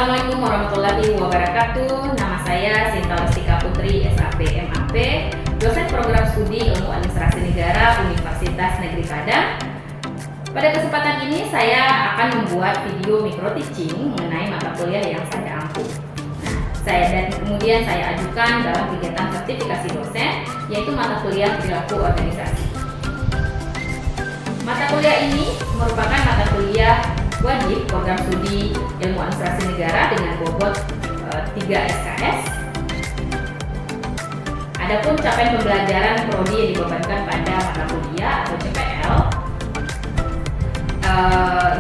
Assalamualaikum warahmatullahi wabarakatuh. Nama saya Sinta Lestika Putri, SAP MAP, dosen program studi Ilmu Administrasi Negara Universitas Negeri Padang. Pada kesempatan ini saya akan membuat video micro teaching mengenai mata kuliah yang saya ampuh. Kemudian saya ajukan dalam kegiatan sertifikasi dosen, yaitu mata kuliah perilaku organisasi. Mata kuliah ini merupakan mata kuliah wajib program studi Ilmu Administrasi Negara dengan bobot 3 SKS. Adapun capaian pembelajaran prodi yang dibebankan pada mata kuliah atau CPL,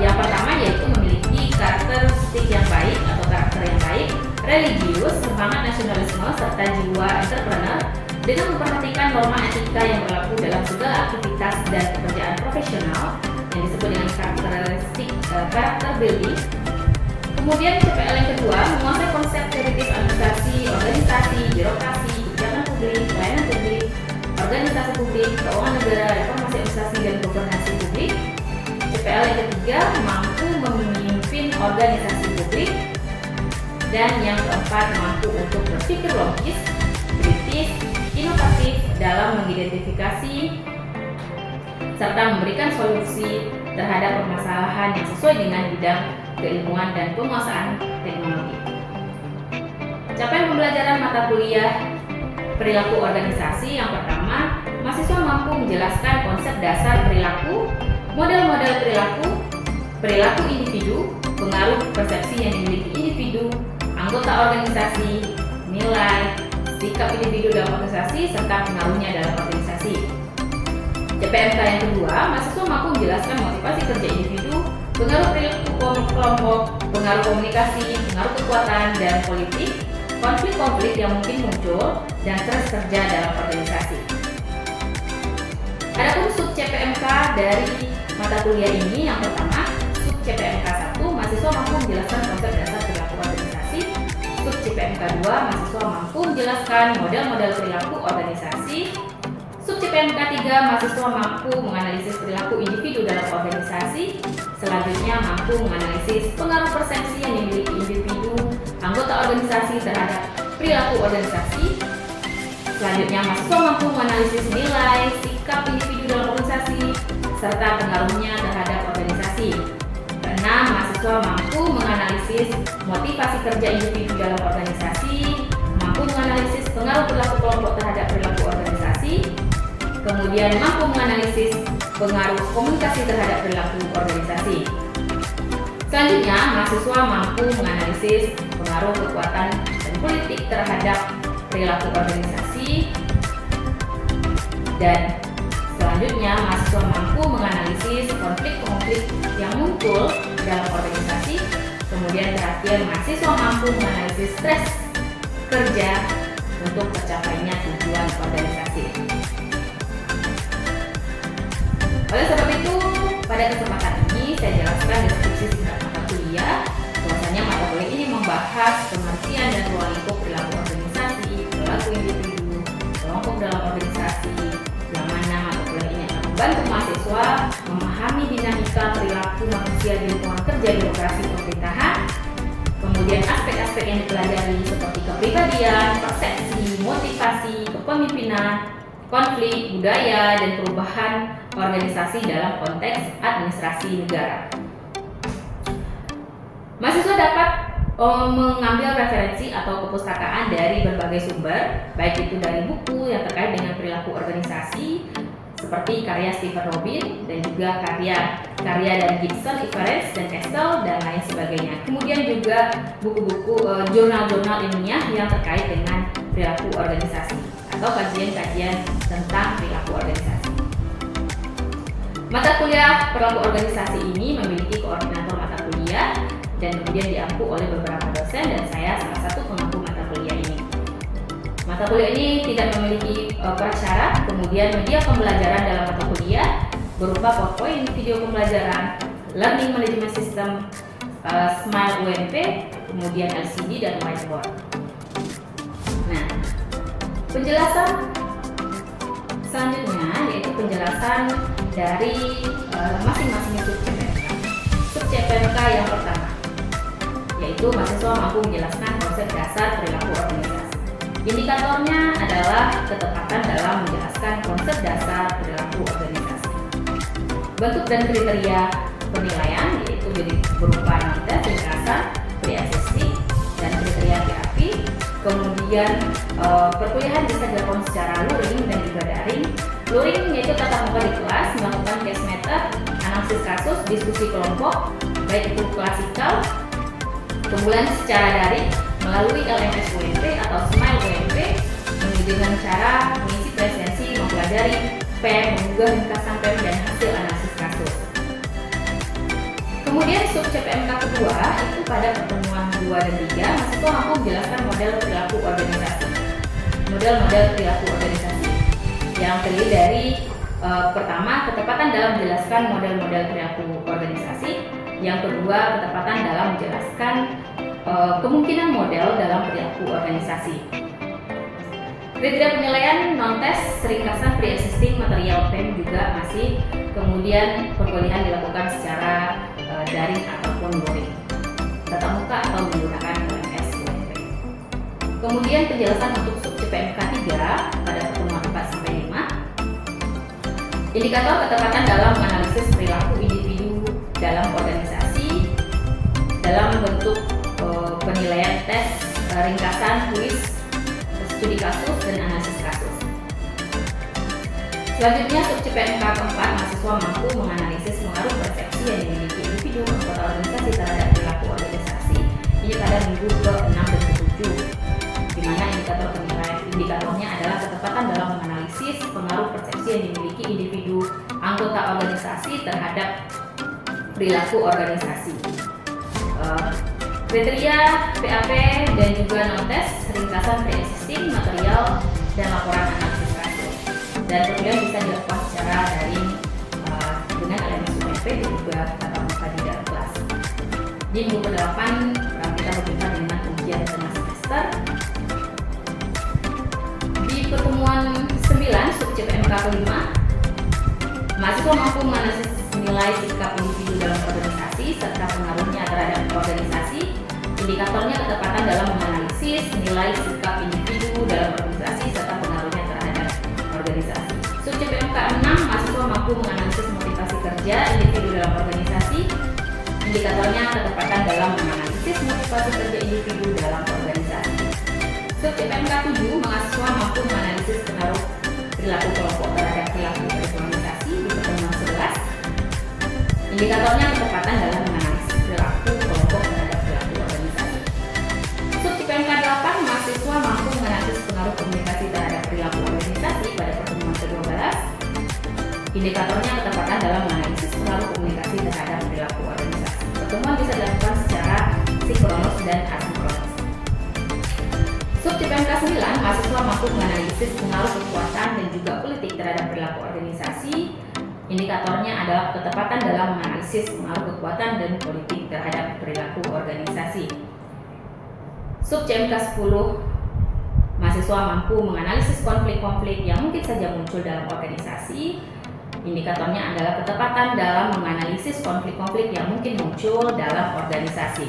yang pertama yaitu memiliki karakteristik yang baik atau karakter yang baik, religius, semangat nasionalisme, serta jiwa entrepreneur dengan memperhatikan norma etika yang berlaku dalam segala aktivitas dan pekerjaan profesional yang disebut dengan karakteristik karakter building. Kemudian CPL yang kedua menguasai konsep teoritis administrasi, organisasi, birokrasi, kebijakan publik, pelayanan publik, organisasi publik, keuangan negara, reformasi administrasi dan governansi publik. CPL yang ketiga mampu memimpin organisasi publik. Dan yang keempat mampu untuk berpikir logis, kritis, inovatif dalam mengidentifikasi serta memberikan solusi terhadap permasalahan yang sesuai dengan bidang keilmuan dan penguasaan teknologi. Capaian pembelajaran mata kuliah perilaku organisasi yang pertama, mahasiswa mampu menjelaskan konsep dasar perilaku, model-model perilaku, perilaku individu, pengaruh persepsi yang dimiliki individu, anggota organisasi, nilai, sikap individu dalam organisasi, serta pengaruhnya dalam organisasi. CPMK yang kedua, mahasiswa mampu menjelaskan motivasi kerja individu, pengaruh perilaku kelompok, pengaruh komunikasi, pengaruh kekuatan dan politik, konflik-konflik yang mungkin muncul, dan stres kerja dalam organisasi. Adapun sub CPMK dari mata kuliah ini yang pertama, sub CPMK 1, mahasiswa mampu menjelaskan konsep dasar perilaku organisasi. Sub CPMK 2, mahasiswa mampu menjelaskan model-model perilaku organisasi. Sub CPMK 3, mahasiswa mampu menganalisis perilaku individu dalam organisasi. Selanjutnya mampu menganalisis pengaruh persepsi yang dimiliki individu, anggota organisasi terhadap perilaku organisasi. Selanjutnya mahasiswa mampu menganalisis nilai, sikap individu dalam organisasi, serta pengaruhnya terhadap organisasi. Keenam, mahasiswa mampu menganalisis motivasi kerja individu dalam organisasi, mampu menganalisis pengaruh perilaku kelompok terhadap perilaku organisasi, kemudian mampu menganalisis pengaruh komunikasi terhadap perilaku organisasi. Selanjutnya, mahasiswa mampu menganalisis pengaruh kekuatan dan politik terhadap perilaku organisasi. Dan selanjutnya, mahasiswa mampu menganalisis konflik-konflik yang muncul dalam organisasi. Kemudian terakhir, mahasiswa mampu menganalisis stres kerja untuk tercapainya tujuan organisasi. Oleh sebab itu, pada kesempatan ini saya jelaskan deskripsi singkat mata kuliah. Bahwasanya mata kuliah ini membahas pengertian dan ruang lingkup perilaku organisasi, perilaku individu, kelompok dalam organisasi, yang mana mata kuliah ini akan membantu mahasiswa memahami dinamika perilaku manusia di lingkungan kerja birokrasi pemerintahan. Kemudian aspek-aspek yang dipelajari seperti kepribadian, persepsi, motivasi, kepemimpinan, konflik, budaya, dan perubahan organisasi dalam konteks administrasi negara. Mahasiswa dapat mengambil referensi atau kepustakaan dari berbagai sumber, baik itu dari buku yang terkait dengan perilaku organisasi, seperti karya Stephen Robin dan juga karya dari Gibson, Everest, dan Kestel, dan lain sebagainya. Kemudian juga buku-buku jurnal-jurnal ilmiah yang terkait dengan perilaku organisasi atau kajian-kajian tentang perilaku organisasi. Mata kuliah perilaku organisasi ini memiliki koordinator mata kuliah dan kemudian diampu oleh beberapa dosen, dan saya salah satu pengampu mata kuliah ini. Mata kuliah ini tidak memiliki prasyarat, kemudian media pembelajaran dalam mata kuliah berupa PowerPoint, video pembelajaran, learning management system, Smile UMP, kemudian LCD dan whiteboard. Nah, penjelasan selanjutnya yaitu penjelasan dari masing-masing sub CPMK. Sub CPMK yang pertama yaitu mahasiswa mampu menjelaskan konsep dasar perilaku organisasi. Indikatornya adalah ketepatan dalam menjelaskan konsep dasar perilaku organisasi. Bentuk dan kriteria penilaian yaitu berupa nilai ringkasan, pre-assessing, dan kriteria PAP. Kemudian perkuliahan bisa dilakukan secara luring dan juga daring. Luring yaitu tatap muka di kelas, melakukan case method, analisis kasus, diskusi kelompok, baik itu klasikal. Kemudian secara daring melalui LMS UMP atau Smile UMP dengan cara mengisi presensi, mempelajari PEM, mengunggah ringkasan PEM dan hasil analisis kasus. Kemudian sub CPMK kedua itu pada pertemuan 2 dan 3 mahasiswa mampu menjelaskan model perilaku organisasi. Model-model perilaku organisasi yang terdiri dari pertama, ketepatan dalam menjelaskan model-model perilaku organisasi. Yang kedua, ketepatan dalam menjelaskan kemungkinan model dalam perilaku organisasi. Kriteria penilaian non-tes, ringkasan pre-existing material PEM juga masih. Kemudian perkuliahan dilakukan secara daring ataupun luring, tatap muka atau menggunakan LMS UMP. Kemudian penjelasan untuk sub CPMK 3 pada pertemuan 4 sampai 5. Indikator ketepatan dalam menganalisis perilaku individu dalam organisasi dalam bentuk penilaian tes, ringkasan, kuis, studi kasus, dan analisis kasus. Selanjutnya sub CPMK keempat, mahasiswa mampu menganalisis pengaruh persepsi yang dimiliki individu anggota organisasi terhadap perilaku organisasi. Ini pada minggu ke-6 dan ke-7, di mana indikatornya adalah ketepatan dalam menganalisis pengaruh persepsi yang dimiliki individu anggota organisasi terhadap perilaku organisasi. Kriteria PAP dan juga non-tes, ringkasan pre-existing material, dan laporan analisis kasus. Dan kemudian bisa dilakukan secara daring dengan LMS UMP dan juga tatap muka di dalam kelas. Di minggu ke-8 kita berjumpa dengan ujian tengah semester. Di pertemuan 9 sub CPMK kelima, mahasiswa mampu menganalisis nilai sikap individu dalam organisasi serta pengaruhnya terhadap organisasi. Indikatornya ketepatan dalam menganalisis nilai sikap individu dalam organisasi serta pengaruhnya terhadap organisasi. Sub CPMK 6, mahasiswa mampu menganalisis motivasi kerja individu dalam organisasi. Indikatornya ketepatan dalam menganalisis motivasi kerja individu dalam organisasi. Sub CPMK 7, mahasiswa mampu menganalisis pengaruh perilaku kelompok terhadap perilaku organisasi di pertemuan 11. Indikatornya ketepatan dalam menganalisis perilaku kelompok terhadap perilaku organisasi. Sub CPMK 8, mahasiswa mampu menganalisis pengaruh komunikasi terhadap perilaku organisasi pada pertemuan ke-12. Indikatornya ketepatan dalam menganalisis pengaruh komunikasi terhadap perilaku organisasi. Pertemuan bisa dilakukan secara sinkronus dan asinkronus. Sub CPMK 9, mahasiswa mampu menganalisis pengaruh kekuatan dan juga politik terhadap perilaku organisasi. Indikatornya adalah ketepatan dalam menganalisis pengaruh kekuatan dan politik terhadap perilaku organisasi. Sub CPMK 10, mahasiswa mampu menganalisis konflik-konflik yang mungkin saja muncul dalam organisasi. Indikatornya adalah ketepatan dalam menganalisis konflik-konflik yang mungkin muncul dalam organisasi.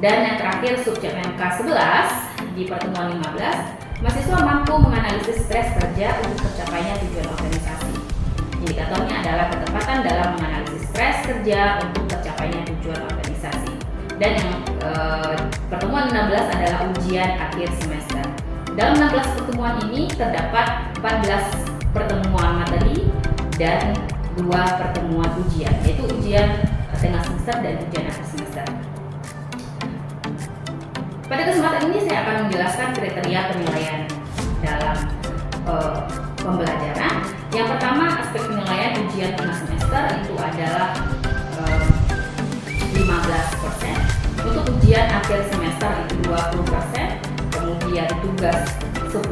Dan yang terakhir sub CPMK 11 di pertemuan 15, mahasiswa mampu menganalisis stres kerja untuk tercapainya tujuan organisasi. Indikatornya adalah ketepatan dalam menganalisis stres kerja untuk tercapainya tujuan organisasi. Dan yang pertemuan 16 adalah ujian akhir semester. Dalam 16 pertemuan ini terdapat 14 pertemuan materi dan 2 pertemuan ujian, yaitu ujian tengah semester dan ujian akhir semester. Pada kesempatan ini saya akan menjelaskan kriteria penilaian dalam pembelajaran. Yang pertama, aspek penilaian ujian tengah semester itu adalah 15%. Untuk ujian akhir semester itu 20%, kemudian tugas 10%,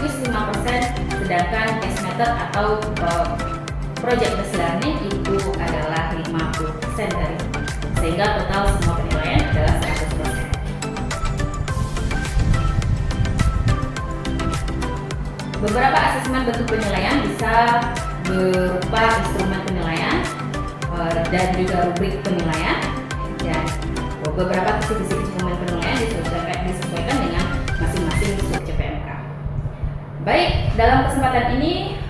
kuis 5%, sedangkan case method atau project based learning itu adalah 50% dari, sehingga total semua penilaian adalah 100%. Beberapa asesmen bentuk penilaian bisa berupa instrumen penilaian dan juga rubrik penilaian. Dan beberapa kisi-kisi dokumen penilaian disesuaikan dengan masing-masing sub CPMK. Baik, dalam kesempatan ini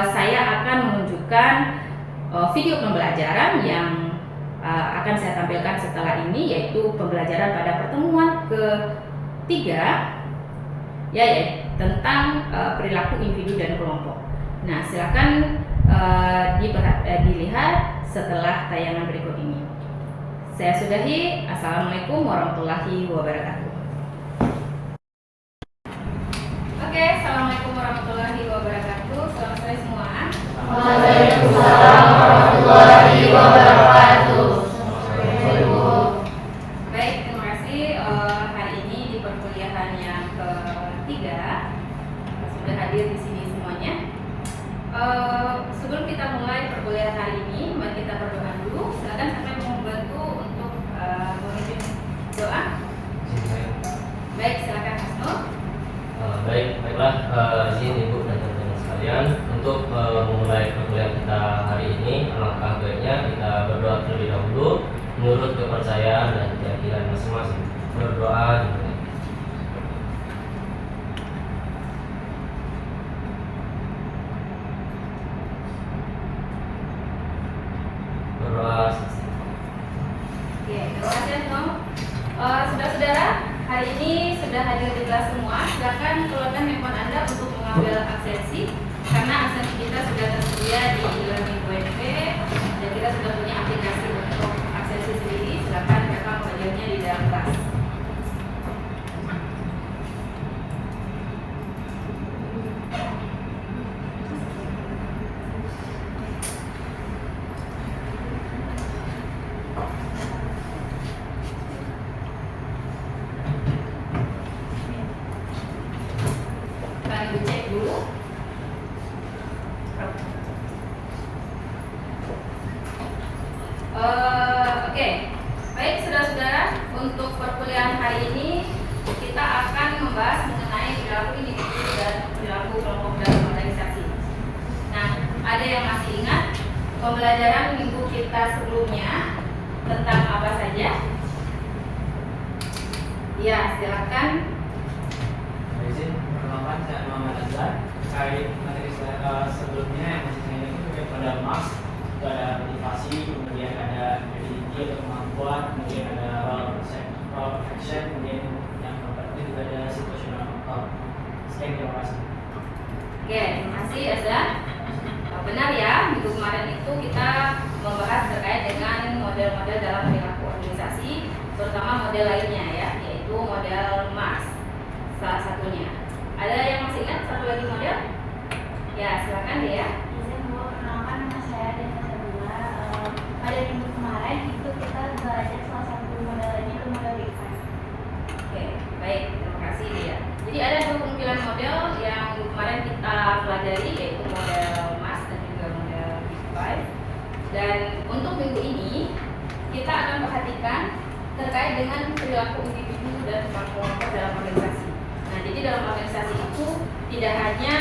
saya akan menunjukkan video pembelajaran yang akan saya tampilkan setelah ini, yaitu pembelajaran pada pertemuan ketiga, yaitu tentang perilaku individu dan kelompok. Nah, silakan dilihat setelah tayangan berikut ini. Saya sudahi. Assalamualaikum warahmatullahi wabarakatuh. Oke, assalamualaikum warahmatullahi wabarakatuh. Selamat sore semua. Waalaikumsalam warahmatullahi wabarakatuh. Baik, terima kasih. Hari ini di perkuliahan yang ketiga sudah hadir di sini semuanya. Sebelum kita mulai perkuliahan hari ini, mari kita berdoa dulu. Silakan sampai membantu untuk memimpin doa. Baik, silakan Mas Nur. Baiklah, izin Ibu dan teman-teman sekalian untuk memulai perkuliahan kita hari ini, alangkah baiknya kita berdoa terlebih dahulu menurut kepercayaan dan keyakinan masing-masing. Berdoa dimulai. Berdoa. Oke, terima kasih Mas Nur. Saudara-saudara, hari ini sudah hadir di kelas semua. Silakan keluarkan handphone Anda untuk mengambil absensi, karena absensi kita sudah tersedia di e-learning WP dan kita sudah punya aplikasi untuk absensi sendiri. Silakan rekam videonya di dalam kelas. Ibu cek dulu. Oke, baik saudara-saudara, untuk perkuliahan hari ini kita akan membahas mengenai perilaku individu dan perilaku kelompok dalam organisasi. Nah, ada yang masih ingat pembelajaran minggu kita sebelumnya tentang apa saja? Ya, silakan. Izin perkenalkan, saya Muhammad Azhar. Terkait materi saya sebelumnya yang masih saya ingat itu pada Marx, itu ada motivasi, kemudian ada ability atau kemampuan, kemudian ada role action, kemudian yang keempat itu juga ada situational factor. Sekian, terima kasih. Oke, terima kasih Azhar. Benar ya, minggu kemarin itu kita membahas terkait dengan model-model dalam perilaku organisasi, terutama model lainnya ya, yaitu model Marx. Salah satunya. Ada yang masih ingat satu lagi model? Ya, silakan deh ya. Izin Bu, perkenalkan nama saya Desa Sabila. Pada minggu kemarin itu kita belajar salah satu model lainnya, itu model Big Five. Oke, baik, terima kasih dia. Jadi ada dua kumpulan model yang kemarin kita pelajari, yaitu model Marx dan juga model Big Five. Dan untuk minggu ini kita akan perhatikan terkait dengan perilaku individu dan kelompok dalam organisasi. Nah, jadi dalam organisasi itu tidak hanya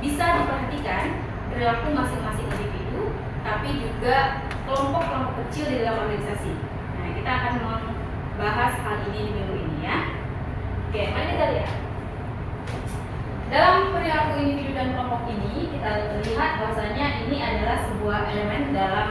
bisa diperhatikan perilaku masing-masing individu, tapi juga kelompok-kelompok kecil di dalam organisasi. Nah, kita akan membahas hal ini di minggu ini ya. Oke, mari kita lihat. Dalam perilaku individu dan kelompok ini, kita lihat bahwasanya ini adalah sebuah elemen dalam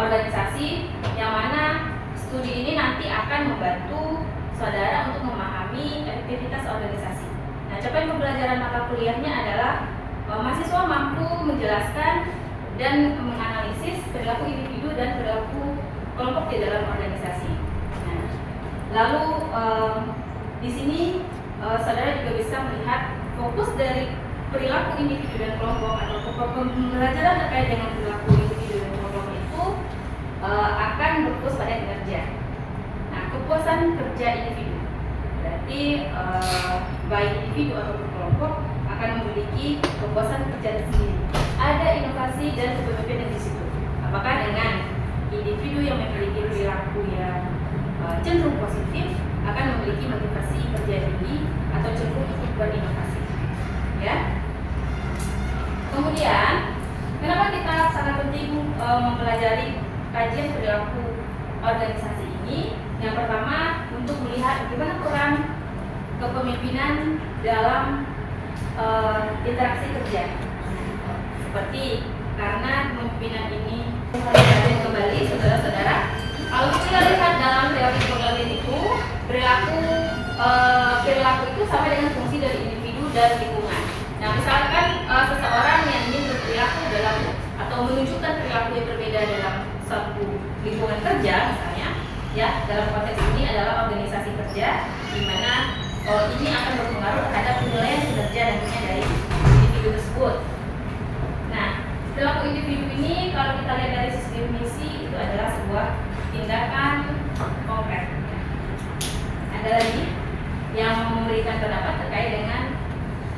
organisasi yang mana studi ini nanti akan membantu saudara untuk memahami aktivitas organisasi. Nah, capaian pembelajaran mata kuliahnya adalah mahasiswa mampu menjelaskan dan menganalisis perilaku individu dan perilaku kelompok di dalam organisasi. Nah, lalu di sini saudara juga bisa melihat fokus dari perilaku individu dan kelompok atau pembelajaran terkait dengan perilaku individu dan kelompok itu akan berfokus pada kinerja. Nah, kepuasan kerja individu berarti baik individu atau kelompok akan memiliki kepuasan kerja sendiri. Ada inovasi dan kepemimpinan di situ. Apakah dengan individu yang memiliki perilaku yang cenderung positif akan memiliki motivasi kerja tinggi atau cenderung ikut berinovasi, ya. Kemudian, kenapa kita sangat penting mempelajari kajian perilaku organisasi ini, yang pertama untuk melihat bagaimana peran kepemimpinan dalam interaksi kerja. Seperti karena kepemimpinan ini kembali saudara-saudara, kalau kita lihat dalam teori pengertian itu perilaku itu sama dengan fungsi dari individu dan lingkungan. Nah, misalkan seseorang yang ingin berperilaku dalam atau menunjukkan perilaku yang berbeda dalam suatu lingkungan kerja, misalnya, ya dalam konteks ini adalah organisasi kerja, di mana ini akan berpengaruh terhadap penilaian kinerja nantinya dari individu tersebut. Nah, perilaku individu ini kalau kita lihat dari sisi definisi itu adalah sebuah tindakan konkret. Ada lagi yang memberikan pendapat terkait dengan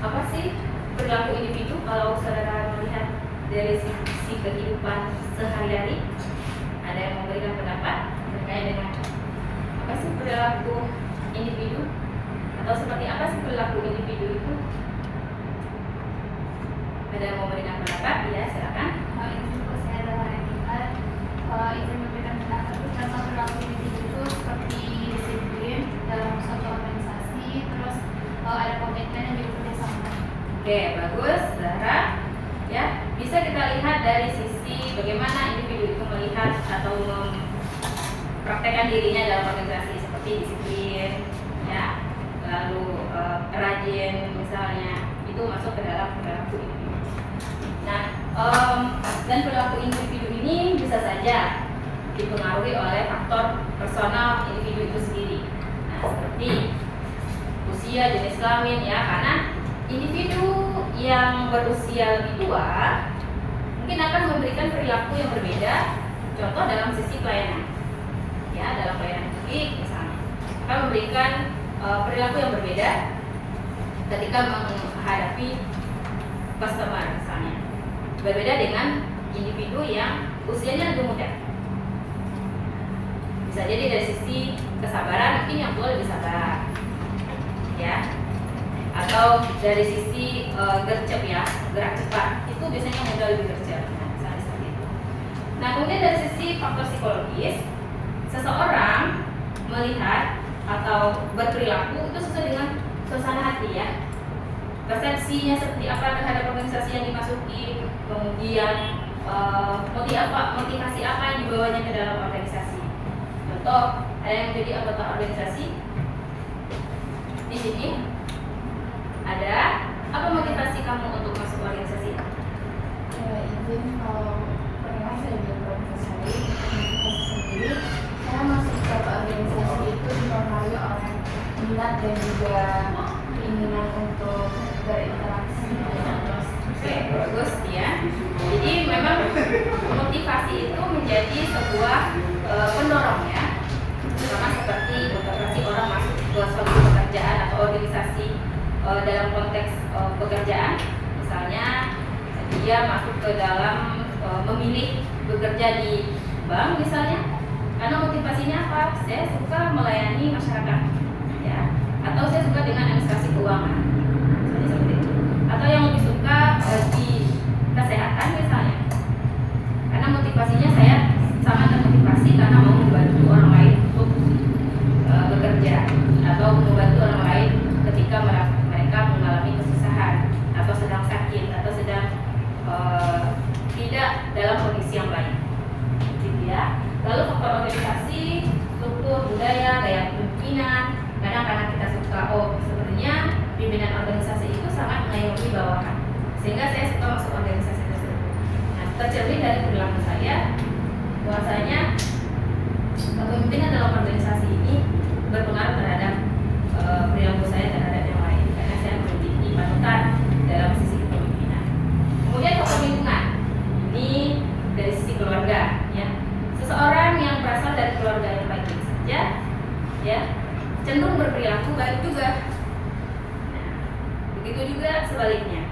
apa sih perilaku individu kalau saudara melihat dari sisi kehidupan sehari-hari. Ada yang memberikan pendapat terkait dengan apa sih perilaku individu atau seperti apa sih perilaku individu itu? Ada yang memberikan pendapat? Ya, silakan. Ini juga saya adalah etika. Izin memberikan pendapat itu contoh perilaku individu itu seperti disiplin dalam suatu organisasi, terus ada komitmen dan juga kerjasama. Oke, bagus, Zahra. Ya, bisa kita lihat dari sisi bagaimana individu itu melihat atau mempraktekkan dirinya dalam organisasi, seperti disiplin, ya, lalu rajin misalnya, itu masuk ke dalam perilaku individu. Nah, dan perilaku individu ini bisa saja dipengaruhi oleh faktor personal individu itu sendiri. Nah, seperti usia, jenis kelamin, ya, karena individu yang berusia lebih tua mungkin akan memberikan perilaku yang berbeda. Contoh dalam sisi pelayanan, ya, dalam pelayanan publik misalnya, akan memberikan perilaku yang berbeda ketika menghadapi customer misalnya, berbeda dengan individu yang usianya lebih muda. Bisa jadi dari sisi kesabaran, mungkin yang tua lebih sabar, ya, atau dari sisi gercep, ya, gerak cepat, itu biasanya muda lebih gercep. Nah, misalnya seperti itu. Nah, kemudian dari sisi faktor psikologis, seseorang melihat atau berperilaku itu sesuai dengan suasana hati, ya, persepsinya seperti apa terhadap organisasi yang dimasuki, kemudian motivasi apa yang dibawanya ke dalam organisasi. Contoh, ada yang jadi anggota organisasi di sini. Ada apa motivasi kamu untuk masuk organisasi? Ya, izin kalau pernah saya di organisasi sendiri, saya masuk ke organisasi itu dipengaruhi oleh minat dan juga keinginan untuk berinteraksi. Oke, bagus, ya. Jadi memang motivasi itu menjadi sebuah pendorong, ya. Sama seperti motivasi orang masuk ke suatu pekerjaan atau organisasi dalam konteks pekerjaan, misalnya dia masuk ke dalam memilih bekerja di bank misalnya, karena motivasinya apa? Saya suka melayani masyarakat, ya, atau saya suka dengan administrasi keuangan, misalnya seperti itu, atau yang lebih suka di kesehatan misalnya, karena motivasinya saya sangat termotivasi karena mau membantu orang lain untuk bekerja atau membantu orang lain ketika mereka mengalami kesusahan atau sedang sakit atau sedang tidak dalam kondisi yang baik, gitu, ya. Lalu faktor organisasi, struktur, budaya, gaya kepemimpinan. Kadang karena kita suka, sebenarnya pimpinan organisasi itu sangat mengayomi bawahan, sehingga saya suka masuk organisasi tersebut. Nah, tercermin dari perilaku saya, bahwasanya kepemimpinan dalam organisasi ini berpengaruh terhadap perilaku saya terhadap yang lain, karena saya memiliki panutan dalam sisi kepemimpinan. Kemudian faktor lingkungan, ini dari sisi keluarga, ya. Seseorang yang berasal dari keluarga yang baik-baik saja, ya, cenderung berperilaku baik juga. Nah, begitu juga sebaliknya,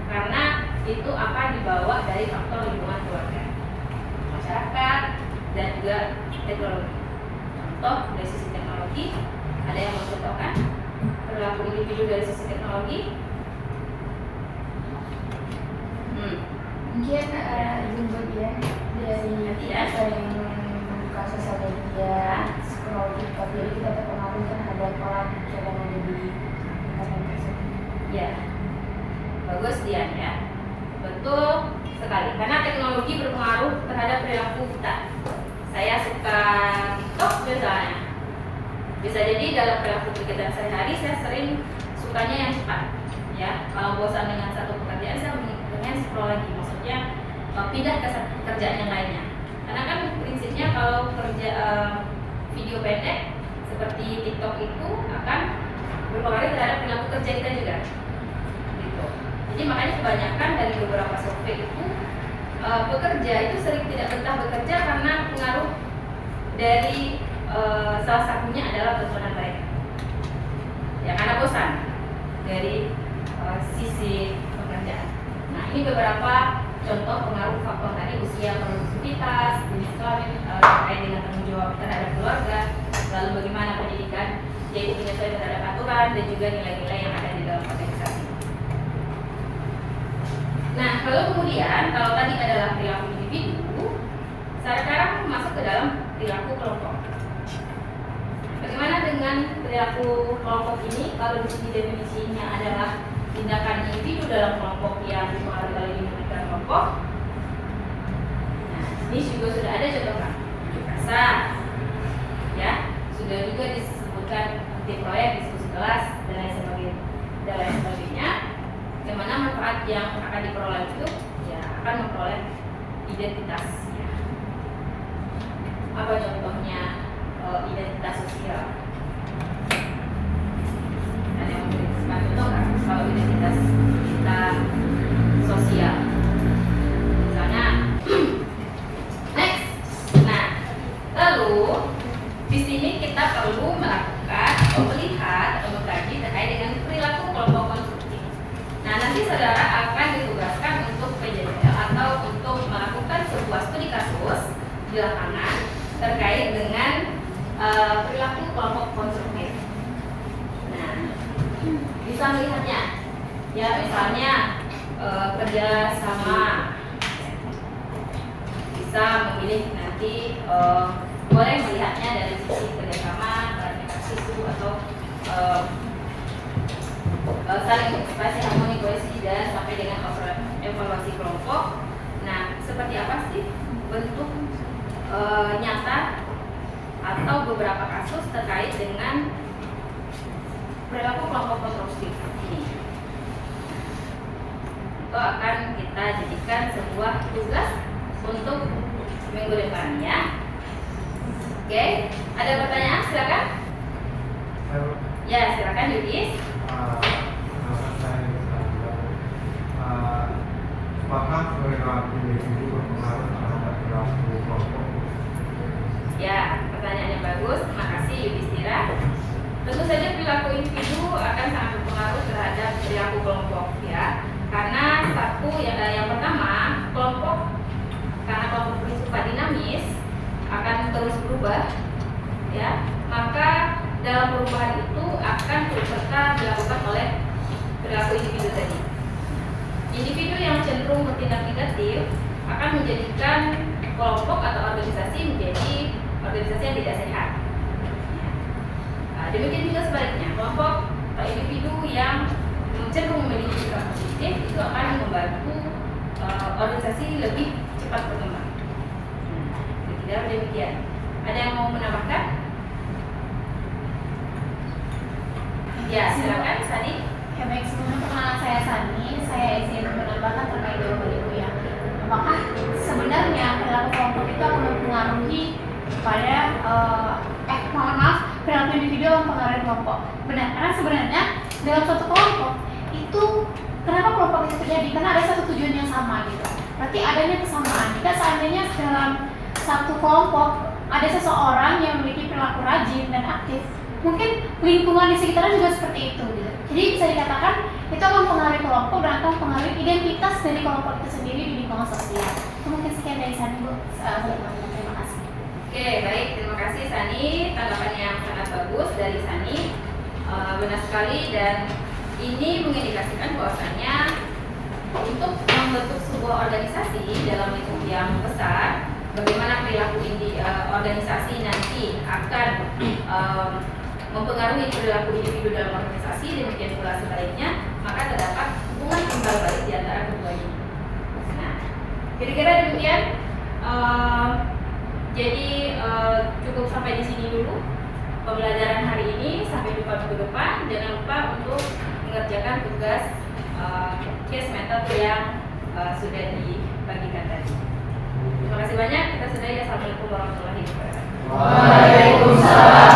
karena itu akan dibawa dari faktor lingkungan keluarga, masyarakat, dan juga teknologi. Contoh dari sisi teknologi, ada yang mencontohkan perilaku individu dari sisi teknologi? Mungkin izin buat dia dari Nanti, ya. sering buka sosial media, scroll TikTok, jadi kita terpengaruh terhadap pola pikir yang ada di internet tersebut. Ya, bagus Dian ya. Betul sekali, karena teknologi berpengaruh terhadap perilaku kita. Saya suka TikTok misalnya. Bisa jadi dalam perilaku kegiatan sehari-hari saya sering sukanya yang cepat. Ya, kalau bosan dengan satu pekerjaan saya pengen scroll lagi, maksudnya pindah ke pekerjaan yang lainnya. Karena kan prinsipnya kalau kerja video pendek seperti TikTok itu akan berpengaruh terhadap perilaku kerja kita juga. Gitu. Jadi makanya kebanyakan dari beberapa survei itu pekerja itu sering tidak betah bekerja karena pengaruh dari salah satunya adalah tontonan mereka. Ya, karena bosan dari sisi pekerjaan. Nah, ini beberapa contoh pengaruh faktor tadi: usia, produktivitas, jenis kelamin, terkait dengan tanggung jawab terhadap keluarga, lalu bagaimana pendidikan yaitu penyesuaian terhadap aturan, dan juga nilai-nilai yang ada di dalam organisasi. Nah, lalu kemudian kalau tadi adalah perilaku individu, sekarang masuk ke dalam perilaku kelompok. Bagaimana dengan perilaku kelompok ini? Kalau di sini definisinya adalah tindakan individu dalam kelompok yang dipengaruhi oleh dinamika kelompok. Nah, ini juga sudah ada contohnya. Kasar, ya, sudah juga disebutkan di proyek, diskusi kelas, dan lain sebagainya. Bagaimana manfaat yang akan diperoleh itu? Ya, akan memperoleh identitas. Ya. Apa contohnya identitas sosial? Ada yang memberi contoh nggak? Kalau identitas kita sosial, misalnya next. Nah, lalu di sini kita perlu melakukan atau melihat atau mengkaji terkait dengan perilaku kelompok konstruktif. Nah, nanti saudara akan ditugaskan untuk PJDL atau untuk melakukan sebuah studi kasus di lapangan terkait dengan perilaku kelompok konstruktif. Nah, bisa melihatnya, ya, misalnya kerja sama, bisa memilih nanti boleh melihatnya dari sisi kerjasama, klarifikasi isu, atau saling mengekspresi harmoni kohesi dan sampai dengan evaluasi kelompok. Nah, seperti apa sih bentuk nyata atau beberapa kasus terkait dengan perilaku kelompok konstruktif ini? Itu akan kita jadikan sebuah tugas untuk minggu depannya. Oke, ada pertanyaan? Silakan. Ya, silakan Yudis. Apakah perilaku individu berpengaruh terhadap perilaku kelompok? Ya, pertanyaannya bagus. Terima kasih Yudhistira. Tentu saja perilaku individu akan sangat berpengaruh terhadap perilaku kelompok, ya. Karena satu yang pertama, karena kelompok bersifat dinamis akan terus berubah, ya. Maka dalam perubahan itu akan turut serta dilakukan oleh perilaku individu tadi. Individu yang cenderung bertindak negatif akan menjadikan kelompok atau organisasi menjadi organisasi yang tidak sehat. Nah, demikian juga sebaliknya, kelompok atau individu yang cenderung memiliki sikap positif itu akan membantu organisasi lebih cepat berkembang. Tidak demikian. Ada yang mau menambahkan? Ya, silakan Sani. Ya baik, sebelumnya perkenalan saya Sani, saya izin menambahkan terkait jawaban Ibu ya. Apakah sebenarnya perilaku kelompok itu akan mempengaruhi kepada perilaku individu yang mempengaruhi kelompok? Benar, karena sebenarnya dalam suatu kelompok itu, kenapa kelompok itu terjadi? Karena ada satu tujuan yang sama gitu. Berarti adanya kesamaan. Jika seandainya dalam satu kelompok ada seseorang yang memiliki perilaku rajin dan aktif, mungkin lingkungan di sekitarnya juga seperti itu gitu. Jadi bisa dikatakan itu akan mempengaruhi kelompok dan akan mempengaruhi identitas dari kelompok itu sendiri di lingkungan sosial. Itu mungkin sekian dari Sani, Bu. Terima kasih. Oke, baik, terima kasih Sani. Tanggapan yang sangat bagus dari Sani. Benar sekali, dan ini mengindikasikan bahwasanya untuk membentuk sebuah organisasi dalam lingkup yang besar bagaimana perilaku organisasi nanti akan mempengaruhi perilaku individu dalam organisasi, demikian pula sebaliknya, maka terdapat hubungan timbal balik di antara keduanya. Nah, kira-kira demikian. Jadi cukup sampai di sini dulu pembelajaran hari ini. Sampai jumpa minggu depan. Jangan lupa untuk mengerjakan tugas case method yang sudah dibagikan tadi. Terima kasih banyak. Kita sudahi. Assalamualaikum warahmatullahi wabarakatuh. Waalaikumsalam.